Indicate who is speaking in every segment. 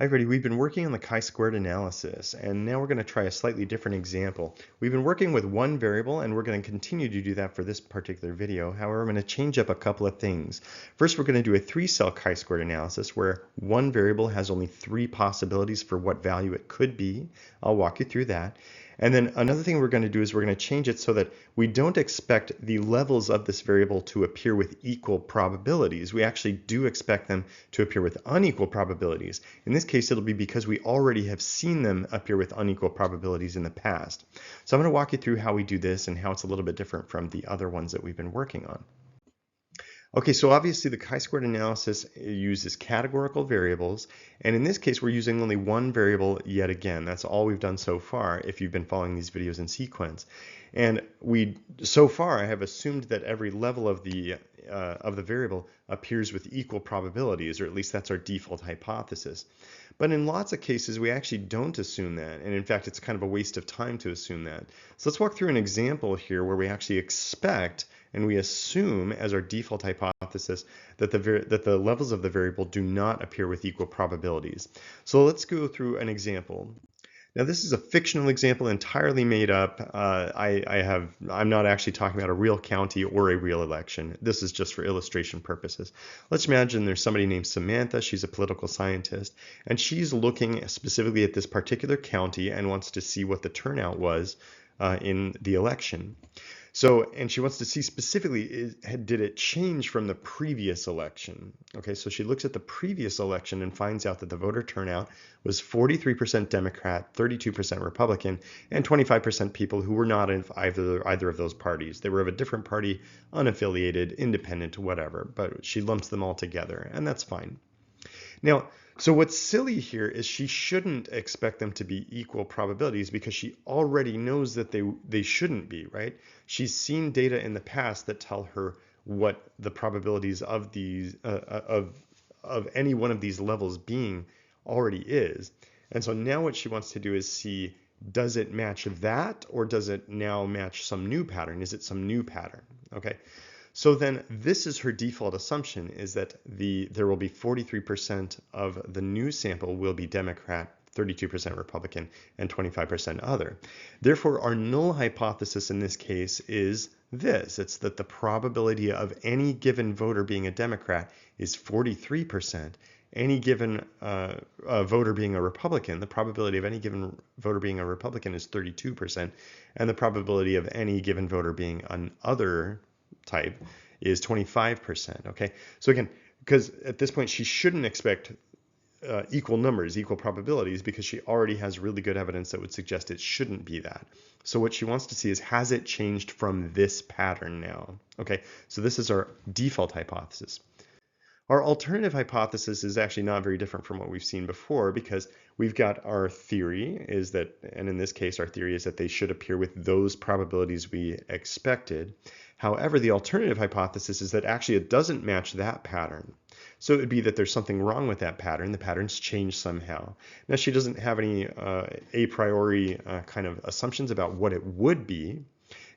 Speaker 1: Hi, everybody. We've been working on the chi-squared analysis, and now we're going to try a slightly different example. We've been working with one variable, and we're going to continue to do that for this particular video. However, I'm going to change up a couple of things. First, we're going to do a three-cell chi-squared analysis where one variable has only three possibilities for what value it could be. I'll walk you through that. And then another thing we're going to do is we're going to change it so that we don't expect the levels of this variable to appear with equal probabilities. We actually do expect them to appear with unequal probabilities. In this case, it'll be because we already have seen them appear with unequal probabilities in the past. So I'm going to walk you through how we do this and how it's a little bit different from the other ones that we've been working on. Okay, so obviously the chi-squared analysis uses categorical variables, and in this case we're using only one variable yet again. That's all we've done so far if you've been following these videos in sequence. And so far I have assumed that every level of the variable appears with equal probabilities, or at least that's our default hypothesis. But in lots of cases we actually don't assume that, and in fact it's kind of a waste of time to assume that. So let's walk through an example here where we actually expect and we assume as our default hypothesis that the levels of the variable do not appear with equal probabilities. So let's go through an example. Now this is a fictional example entirely made up. I'm not actually talking about a real county or a real election. This is just for illustration purposes. Let's imagine there's somebody named Samantha. She's a political scientist, and she's looking specifically at this particular county and wants to see what the turnout was in the election. So, and she wants to see specifically, did it change from the previous election? Okay, so she looks at the previous election and finds out that the voter turnout was 43% Democrat, 32% Republican, and 25% people who were not in either of those parties. They were of a different party, unaffiliated, independent, whatever, but she lumps them all together, and that's fine. Now, so what's silly here is she shouldn't expect them to be equal probabilities because she already knows that they shouldn't be, right? She's seen data in the past that tell her what the probabilities of these of any one of these levels being already is. And so now what she wants to do is see, does it match that, or does it now match some new pattern? Is it some new pattern? Okay. So then this is her default assumption, is that there will be 43% of the new sample will be Democrat, 32% Republican, and 25% other. Therefore, our null hypothesis in this case is this. It's that the probability of any given voter being a Democrat is 43%. Any given voter being a Republican, the probability of any given voter being a Republican is 32%, and the probability of any given voter being an other type is 25%. Okay, so again, because at this point she shouldn't expect equal numbers, equal probabilities, because she already has really good evidence that would suggest it shouldn't be that. So what she wants to see is, has it changed from this pattern now? Okay, so this is our default hypothesis. Our alternative hypothesis is actually not very different from what we've seen before, because we've got our theory is that, and in this case our theory is that they should appear with those probabilities we expected. However, the alternative hypothesis is that actually it doesn't match that pattern. So it would be that there's something wrong with that pattern. The pattern's changed somehow. Now she doesn't have any a priori kind of assumptions about what it would be.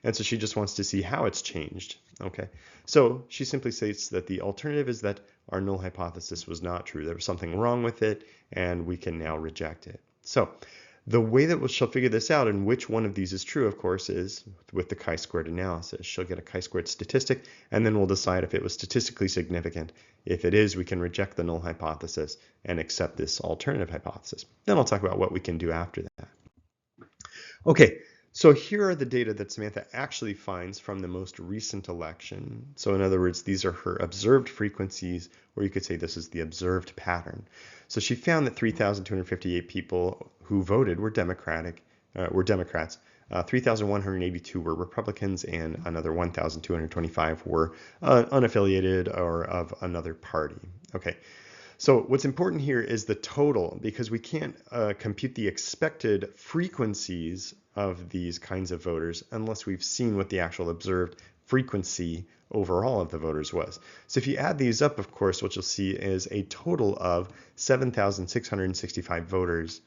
Speaker 1: And so she just wants to see how it's changed. Okay, so she simply states that the alternative is that our null hypothesis was not true. There was something wrong with it, and we can now reject it. So the way that she'll figure this out and which one of these is true, of course, is with the chi-squared analysis. She'll get a chi-squared statistic, and then we'll decide if it was statistically significant. If it is, we can reject the null hypothesis and accept this alternative hypothesis. Then I'll talk about what we can do after that. Okay. So here are the data that Samantha actually finds from the most recent election. So in other words, these are her observed frequencies, or you could say this is the observed pattern. So she found that 3,258 people who voted were Democrats. 3,182 were Republicans, and another 1,225 were unaffiliated or of another party. Okay. So what's important here is the total, because we can't compute the expected frequencies of these kinds of voters unless we've seen what the actual observed frequency overall of the voters was. So if you add these up, of course, what you'll see is a total of 7,665 voters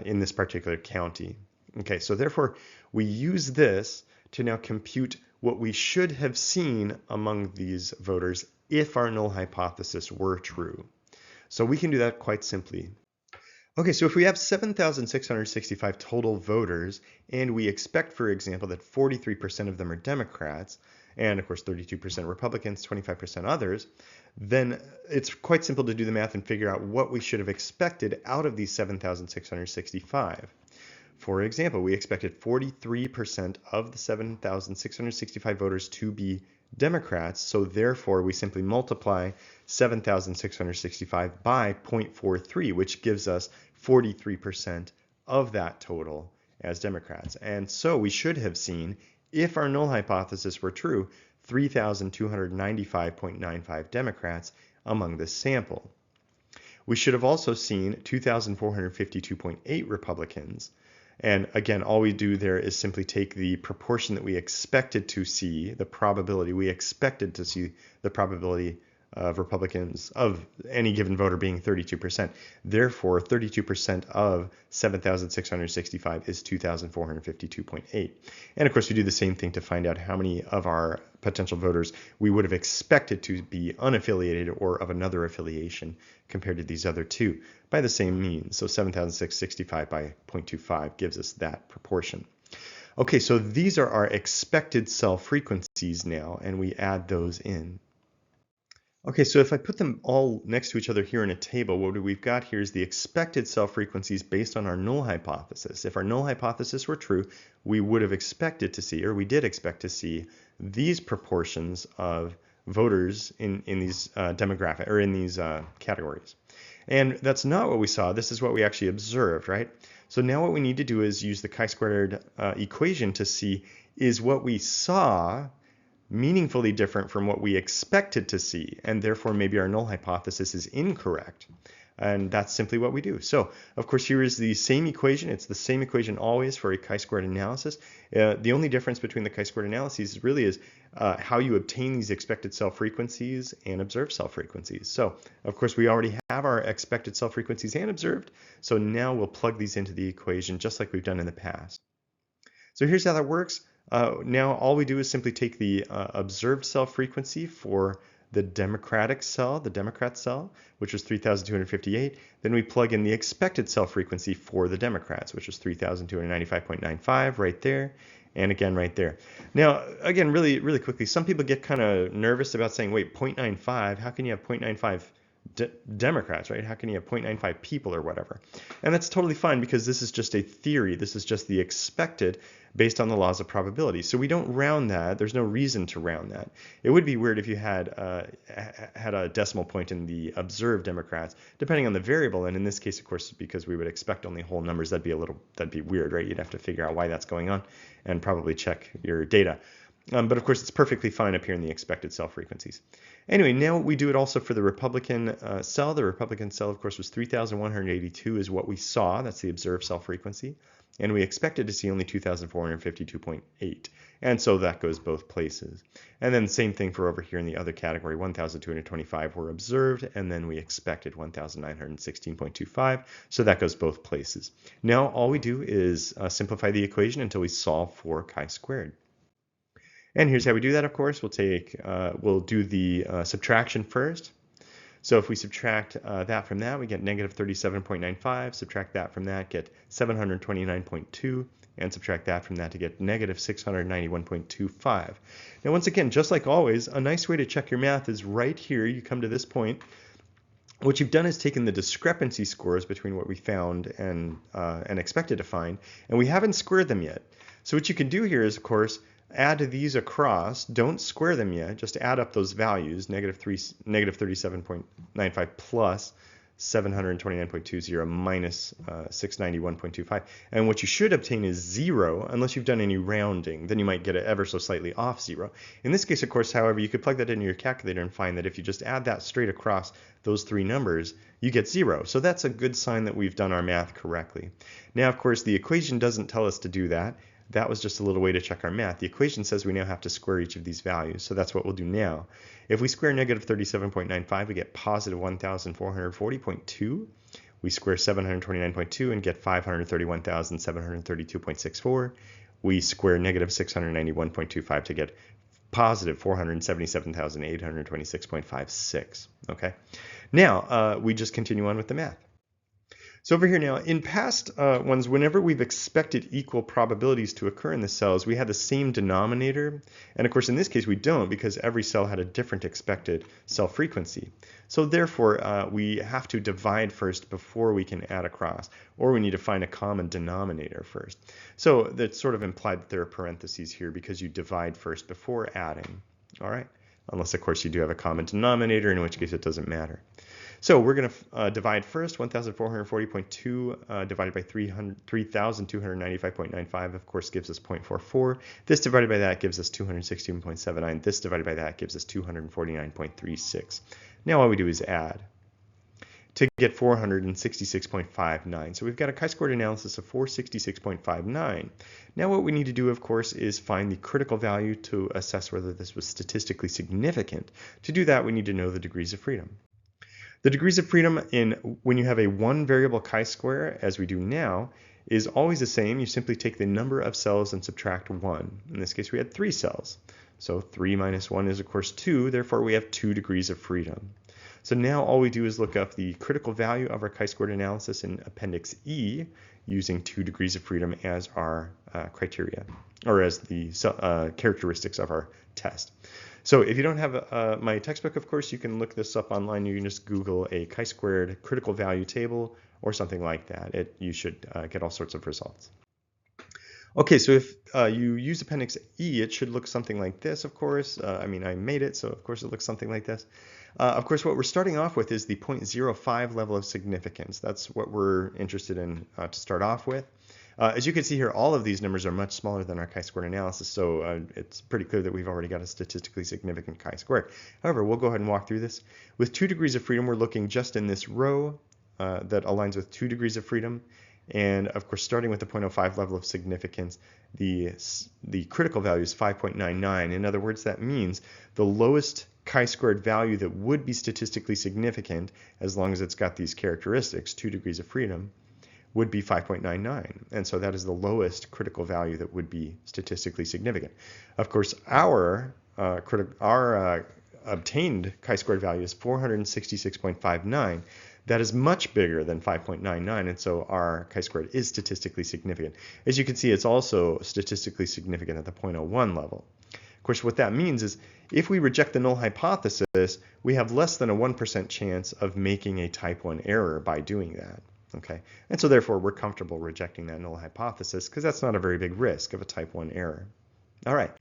Speaker 1: in this particular county. Okay, so therefore we use this to now compute what we should have seen among these voters if our null hypothesis were true. So we can do that quite simply. Okay, so if we have 7,665 total voters, and we expect, for example, that 43% of them are Democrats, and of course 32% Republicans, 25% others, then it's quite simple to do the math and figure out what we should have expected out of these 7,665. For example, we expected 43% of the 7,665 voters to be Democrats, so therefore we simply multiply 7,665 by 0.43, which gives us 43% of that total as Democrats. And so we should have seen, if our null hypothesis were true, 3,295.95 Democrats among this sample. We should have also seen 2,452.8 Republicans. And again, all we do there is simply take the proportion that we expected to see, the probability we expected to see, the probability of Republicans, of any given voter being 32%. Therefore, 32% of 7,665 is 2,452.8. And of course, we do the same thing to find out how many of our potential voters we would have expected to be unaffiliated or of another affiliation compared to these other two by the same means. So 7,665 by 0.25 gives us that proportion. Okay, so these are our expected cell frequencies now, and we add those in. Okay, so if I put them all next to each other here in a table, what we've got here is the expected cell frequencies based on our null hypothesis. If our null hypothesis were true, we would have expected to see, or we did expect to see, these proportions of voters in these demographic, or in these categories. And that's not what we saw. This is what we actually observed, right? So now what we need to do is use the chi-squared equation to see, is what we saw meaningfully different from what we expected to see, and therefore maybe our null hypothesis is incorrect. And that's simply what we do. So, of course, here is the same equation. It's the same equation always for a chi-squared analysis. The only difference between the chi-squared analyses really is how you obtain these expected cell frequencies and observed cell frequencies. So, of course, we already have our expected cell frequencies and observed. So now we'll plug these into the equation just like we've done in the past. So here's how that works. Now all we do is simply take the observed cell frequency for the Democratic cell, the Democrat cell, which was 3,258. Then we plug in the expected cell frequency for the Democrats, which was 3,295.95 right there, and again right there. Now, again, really quickly, some people get kind of nervous about saying, wait, 0.95, how can you have 0.95 Democrats, right? How can you have 0.95 people or whatever? And that's totally fine because this is just a theory. This is just the expected based on the laws of probability. So we don't round that. There's no reason to round that. It would be weird if you had a decimal point in the observed Democrats, depending on the variable. And in this case, of course, because we would expect only whole numbers, that'd be weird, right? You'd have to figure out why that's going on and probably check your data. But of course, it's perfectly fine up here in the expected cell frequencies. Anyway, now we do it also for the Republican cell. The Republican cell, of course, was 3,182 is what we saw. That's the observed cell frequency. And we expected to see only 2,452.8. And so that goes both places. And then same thing for over here in the other category, 1,225 were observed, and then we expected 1,916.25. So that goes both places. Now all we do is simplify the equation until we solve for chi-squared. And here's how we do that, of course. We'll do the subtraction first. So if we subtract that from that, we get negative 37.95. Subtract that from that, get 729.2. And subtract that from that to get negative 691.25. Now, once again, just like always, a nice way to check your math is right here. You come to this point. What you've done is taken the discrepancy scores between what we found and expected to find, and we haven't squared them yet. So what you can do here is, of course, add these across. Don't square them yet. Just add up those values, negative 37.95 plus 729.20 minus 691.25. And what you should obtain is 0, unless you've done any rounding. Then you might get it ever so slightly off 0. In this case, of course, however, you could plug that into your calculator and find that if you just add that straight across those three numbers, you get 0. So that's a good sign that we've done our math correctly. Now, of course, the equation doesn't tell us to do that. That was just a little way to check our math. The equation says we now have to square each of these values, so that's what we'll do now. If we square negative 37.95, we get positive 1,440.2. We square 729.2 and get 531,732.64. We square negative 691.25 to get positive 477,826.56. Okay. Now we just continue on with the math. So over here now, in past ones, whenever we've expected equal probabilities to occur in the cells, we had the same denominator. And of course, in this case, we don't because every cell had a different expected cell frequency. So therefore, we have to divide first before we can add across, or we need to find a common denominator first. So that's sort of implied that there are parentheses here because you divide first before adding. All right, unless of course you do have a common denominator, in which case it doesn't matter. So we're going to divide first. 1,440.2 divided by 3,295.95, of course, gives us 0.44. This divided by that gives us 216.79. This divided by that gives us 249.36. Now all we do is add to get 466.59. So we've got a chi-squared analysis of 466.59. Now what we need to do, of course, is find the critical value to assess whether this was statistically significant. To do that, we need to know the degrees of freedom. The degrees of freedom when you have a one variable chi-square, as we do now, is always the same. You simply take the number of cells and subtract 1. In this case, we had 3 cells. So 3 minus 1 is, of course, 2. Therefore, we have 2 degrees of freedom. So now all we do is look up the critical value of our chi-squared analysis in Appendix E using 2 degrees of freedom as our criteria, or as the characteristics of our test. So if you don't have my textbook, of course, you can look this up online. You can just Google a chi-squared critical value table or something like that. You should get all sorts of results. Okay, so if you use Appendix E, it should look something like this, of course. I made it, so of course it looks something like this. Of course, what we're starting off with is the 0.05 level of significance. That's what we're interested in to start off with. As you can see here, all of these numbers are much smaller than our chi-squared analysis, so it's pretty clear that we've already got a statistically significant chi-squared. However, we'll go ahead and walk through this. With 2 degrees of freedom, we're looking just in this row that aligns with 2 degrees of freedom. And of course, starting with the 0.05 level of significance, the critical value is 5.99. In other words, that means the lowest chi-squared value that would be statistically significant, as long as it's got these characteristics, 2 degrees of freedom, would be 5.99. And so that is the lowest critical value that would be statistically significant. Of course, our obtained chi-squared value is 466.59. That is much bigger than 5.99, and so our chi-squared is statistically significant. As you can see, it's also statistically significant at the 0.01 level. Of course, what that means is if we reject the null hypothesis, we have less than a 1% chance of making a type 1 error by doing that. Okay, and so therefore we're comfortable rejecting that null hypothesis because that's not a very big risk of a type 1 error. All right,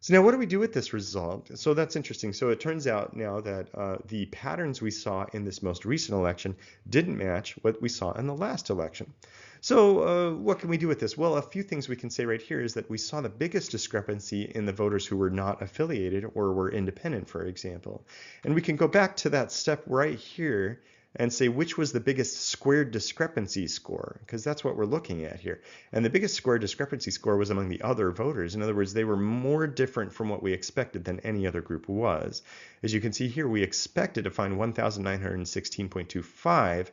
Speaker 1: so now what do we do with this result? So that's interesting. So it turns out now that the patterns we saw in this most recent election didn't match what we saw in the last election. So what can we do with this? Well, a few things we can say right here is that we saw the biggest discrepancy in the voters who were not affiliated or were independent, for example. And we can go back to that step right here and say which was the biggest squared discrepancy score, because that's what we're looking at here. And the biggest squared discrepancy score was among the other voters. In other words, they were more different from what we expected than any other group was. As you can see here, we expected to find 1,916.25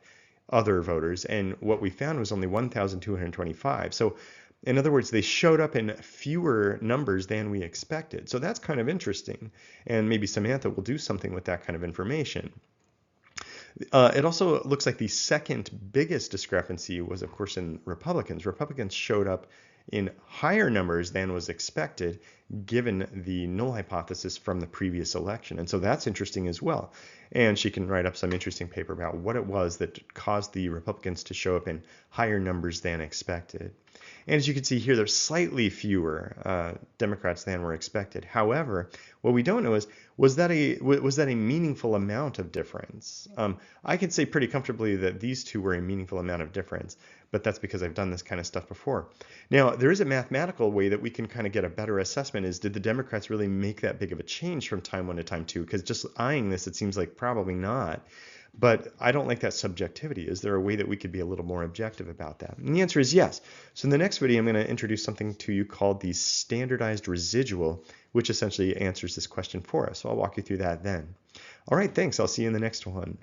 Speaker 1: other voters, and what we found was only 1,225. So in other words, they showed up in fewer numbers than we expected. So that's kind of interesting. And maybe Samantha will do something with that kind of information. It also looks like the second biggest discrepancy was, of course, in Republicans. Republicans showed up in higher numbers than was expected given the null hypothesis from the previous election. And so that's interesting as well. And she can write up some interesting paper about what it was that caused the Republicans to show up in higher numbers than expected. And as you can see here, there's slightly fewer Democrats than were expected. However, what we don't know is, was that a meaningful amount of difference? I can say pretty comfortably that these two were a meaningful amount of difference, but that's because I've done this kind of stuff before. Now, there is a mathematical way that we can kind of get a better assessment is, did the Democrats really make that big of a change from time 1 to time 2? Because just eyeing this, it seems like probably not. But I don't like that subjectivity. Is there a way that we could be a little more objective about that? And the answer is yes. So in the next video, I'm going to introduce something to you called the standardized residual, which essentially answers this question for us. So I'll walk you through that then. All right, thanks. I'll see you in the next one.